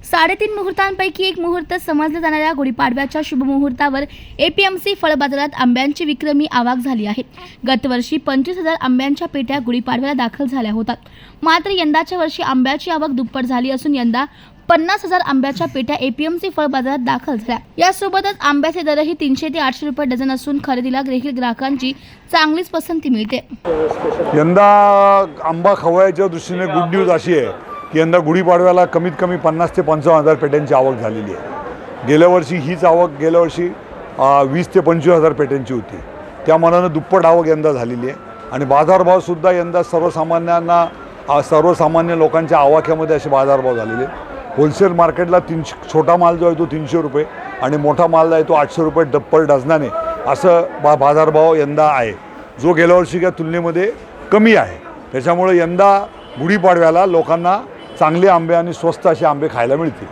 3.5 मुहूर्तांपैकी एक मुहूर्त समजल्या जाणाऱ्या गुढीपाडव्याच्या शुभमुहूर्तावर एपीएमसी फळ बाजारात आंब्यांची विक्रमी आवक झाली आहे। गतवर्षी 25,000 आंब्यांच्या पेट्या गुढीपाडव्याला दाखल झाल्या होत्या, मात्र यंदाच्या वर्षी आंब्याची आवक दुप्पट झाली असून यंदा 50,000 आंब्याच्या पेट्या एपीएमसी फळ बाजारात दाखल झाल्या। यासोबतच आंब्याचे दरही 300 ते 800 रुपये डझन असून खरेदीला देखील ग्राहकांची चांगलीच पसंती मिळते। यंदा आंबा खवयाच्या दृष्टीने गुड न्यूज अशी आहे की यंदा गुढीपाडव्याला कमीत कमी 50,000 ते 55,000 पेट्यांची आवक झालेली आहे। गेल्या वर्षी हीच आवक गेल्या वर्षी 20,000 ते 25,000 पेट्यांची होती। त्या मानाने दुप्पट आवक यंदा झालेली आहे आणि बाजारभावसुद्धा यंदा सर्वसामान्य लोकांच्या आवाक्यामध्ये असे बाजारभाव झालेले। होलसेल मार्केटला छोटा माल जो आहे तो 300 रुपये आणि मोठा माल आहे तो 800 रुपये पर डझनाने असं बाजारभाव यंदा आहे, जो गेल्या वर्षीच्या तुलनेमध्ये कमी आहे। त्याच्यामुळे यंदा गुढीपाडव्याला लोकांना चांगले आंबे आणि स्वस्त असे आंबे खायला मिळतील।